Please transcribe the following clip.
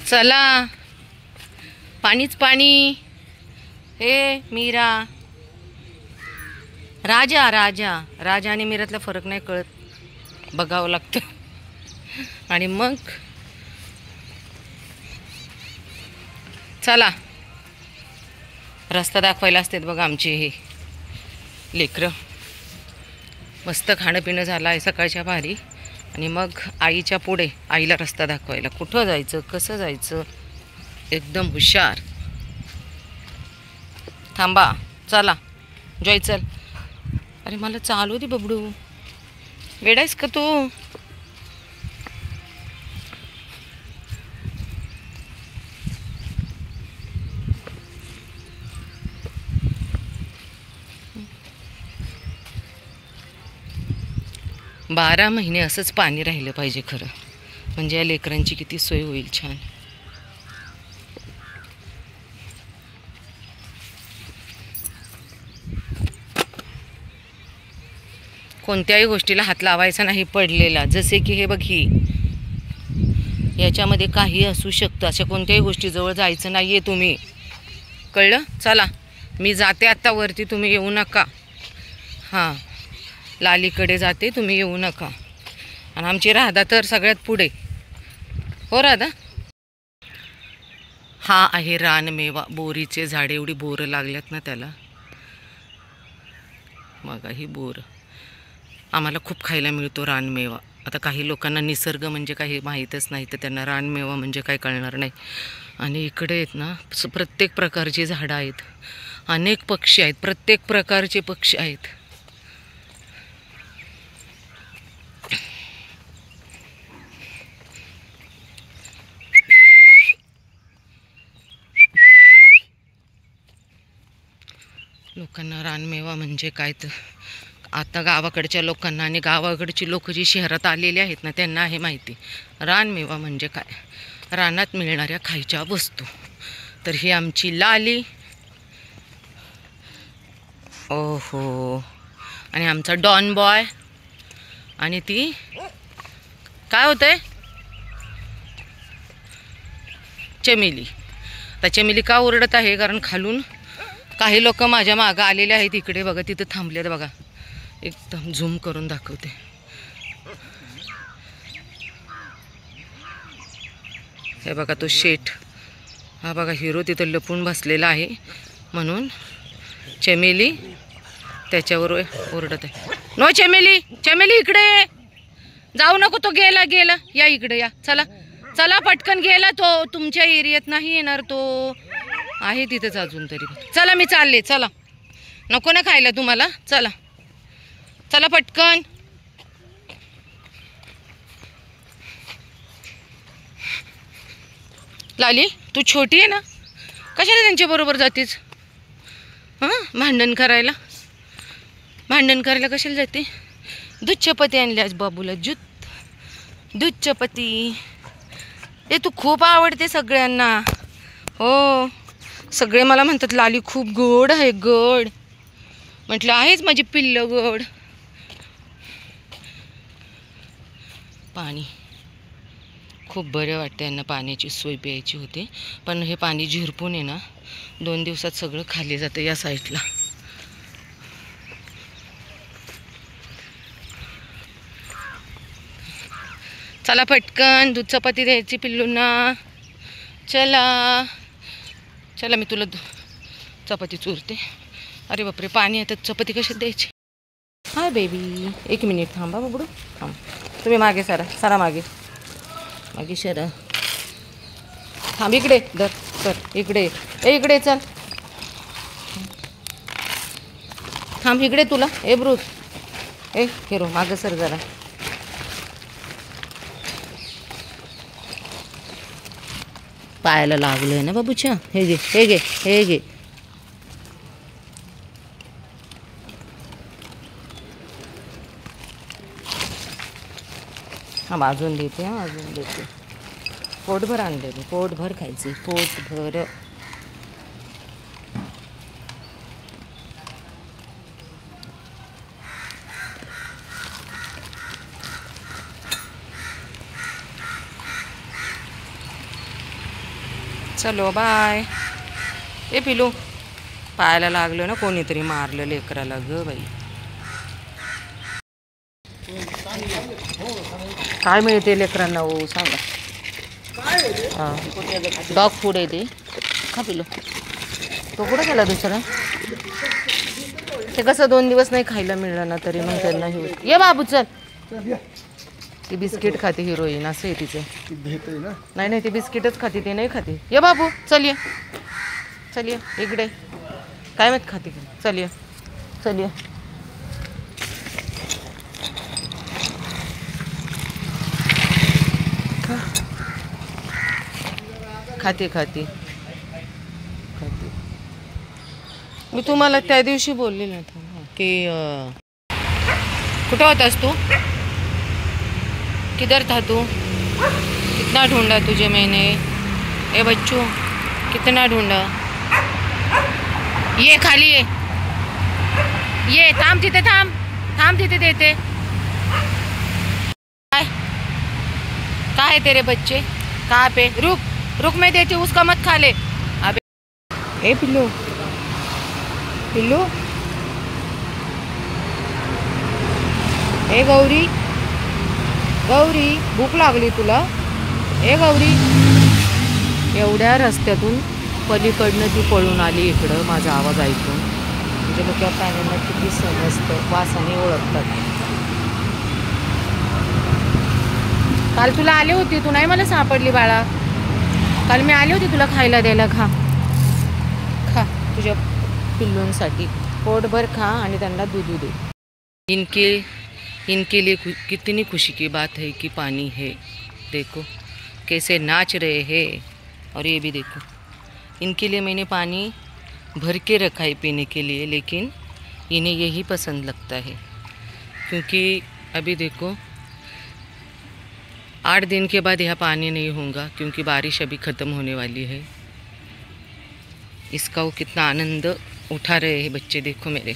चला, पाणीच पाणी. हे मीरा, राजा राजा राजा आणि मीरातला फरक नाही कळत, बघावं लागतं. आणि मग चला, रस्ता दाखवायला असतात बघा आमची हे लेकरं. मस्त खाणं पिणं झालं आहे सकाळच्या भारी. आणि मग आईच्या पुढे आईला रस्ता दाखवायला, कुठं जायचं कसं जायचं, एकदम हुशार. थांबा, चला जॉय चल. अरे मला चालू दे बबडू, वेडायस का तू? 12 महिने असंच पाणी राहिलं पाहिजे खरं, म्हणजे या लेकरांची किती सोय होईल छान. कोणत्याही गोष्टीला हात लावायचा नाही पडलेला, जसे की हे बघ, ही याच्यामध्ये काही असू शकतं. अशा कोणत्याही गोष्टीजवळ जायचं नाही आहे तुम्ही, कळलं? चला मी जाते आता वरती, तुम्ही येऊ नका. हां, लालीकडे जाते, तुम्ही येऊ नका. आणि आमची राधा तर सगळ्यात पुढे. हो राधा. हा आहे रानमेवा, बोरीचे झाडे. एवढी बोरं लागल्यात ना त्याला. मग ही बोर आम्हाला खूप खायला मिळतो रानमेवा. आता काही लोकांना निसर्ग म्हणजे काही माहीतच नाही, तर त्यांना रानमेवा म्हणजे काय कळणार नाही. आणि इकडे आहेत ना प्रत्येक प्रकारची झाडं आहेत, अनेक पक्षी आहेत, प्रत्येक प्रकारचे पक्षी आहेत. लोकांना रानमेवा म्हणजे काय, तर आता गावाकडच्या लोकांना आणि गावाकडची लोक जी शहरात आलेली आहेत ना त्यांना आहे माहिती रानमेवा म्हणजे काय, रानात मिळणाऱ्या खायच्या वस्तू. तर ही आमची लाली, ओहो, आणि आमचा डॉन बॉय. आणि ती काय होतंय, चमेली. आता चमेली का ओरडत आहे, कारण खालून काही लोक माझ्या मागं आलेले आहेत. इकडे बघा, तिथं थांबलेत बघा, एकदम झूम करून दाखवते. हे बघा तो शेठ, हा बघा हिरो तिथं लपून बसलेला आहे, म्हणून चमेली त्याच्यावर ओरडत आहे. नो चमेली, चमेली इकडे जाऊ नको, तो गेला गेला, या इकडे या, चला चला पटकन गेला तो, तुमच्या एरियात नाही येणार तो, आहे तिथेच अजून तरी. चला मी चालले, चला, नको ना खायला तुम्हाला, चला चला पटकन. लाली तू छोटी आहे ना, कशाला त्यांच्याबरोबर जातेस? हां, भांडण करायला कशाला जाते? दूध चपाती आणली आज बाबूला, दूध चपाती. ते तू खूप आवडते सगळ्यांना. हो, सगळे मला म्हणतात लाली खूप गोड आहे, गोड. म्हटलं आहेच माझी पिल्ल गोड. पाणी खूप बरं वाटतं यांना, पाण्याची सोय प्यायची होती, पण हे पाणी झिरपून आहे ना 2 दिवसात सगळं खाली जातं या साईडला. चला पटकन दूध चपाती द्यायची पिल्लूंना. चला चला, मी तुला चपाती चुरते. अरे बापरे, पाणी आहे तर चपाती कशात द्यायची? हाय बेबी, 1 मिनिट थांबा बबडू, थांब. तुम्ही मागे सारा मागे शरा. थांब, इकडे दर सर, इकडे इकडे चल, थांब इकडे तुला. ए ब्रूस, ए हिरो मागं सर जरा. पायाला लागलंय ना बाबूच्या. हे घे हे घे हे घे. हां, अजून देते, हां अजून देते. पोटभर आणले मी, पोटभर खायचे, पोटभर. चलो बाय. ए पिलू, पायाला लागलं ना, कोणीतरी मारलं लेकराला ग बाई. काय मिळते लेकरांना हो सांगा. डॉग फूड आहे ते. खा पिलो. तो कुठं गेला दुसरा? ते कसं 2 दिवस नाही खायला मिळलं ना तरी मग त्यांना हे होत. ये बाबू चल. ती बिस्किट खाते हिरोईन, असं आहे तिचं. नाही ती बिस्किटच खाते, ते नाही खाते. ये बाबू चल ये. चल ये इकडे. काय माहित खाते का? चल ये. चल ये. खाते खाते खाते. मी तुम्हाला त्या दिवशी बोलले ना की कुठं होतास तू? किधर था तू? कितना ढूंढा तुझे मैंने? ए बच्चू, कितना ढूंढा? ये खाली ये थांब तिथे, थांब तिथे देते. काय है तेरे बच्चे? कहाँ पे? रुक मैं देती हूँ, उसका मत खा ले. अबे ए पिल्लू, पिल्लू. ए गौरी, गौरी भूक लागली तुला? ए गौरी. एवढ्या रस्त्यातून पलीकडनं ती पळून आली इकडं माझा आवाज ऐकून. म्हणजे लोक प्राण्यांना किती समजतं, वासाने ओळखतात. काल तुला आले होते, तू नाही मला सापडली बाळा. काल मी आले होते तुला खायला द्यायला. खा तुझ्या पिल्लूंसाठी पोटभर खा आणि त्यांना दूध दे. इनके लिए कितनी खुशी की बात है कि पानी है. देखो कैसे नाच रहे हैं. और ये भी देखो, इनके लिए मैंने पानी भर के रखा है पीने के लिए, लेकिन इन्हें यही पसंद लगता है. क्योंकि अभी देखो 8 दिन के बाद यह पानी नहीं होगा, क्योंकि बारिश अभी ख़त्म होने वाली है. इसका वो कितना आनंद उठा रहे हैं बच्चे, देखो मेरे.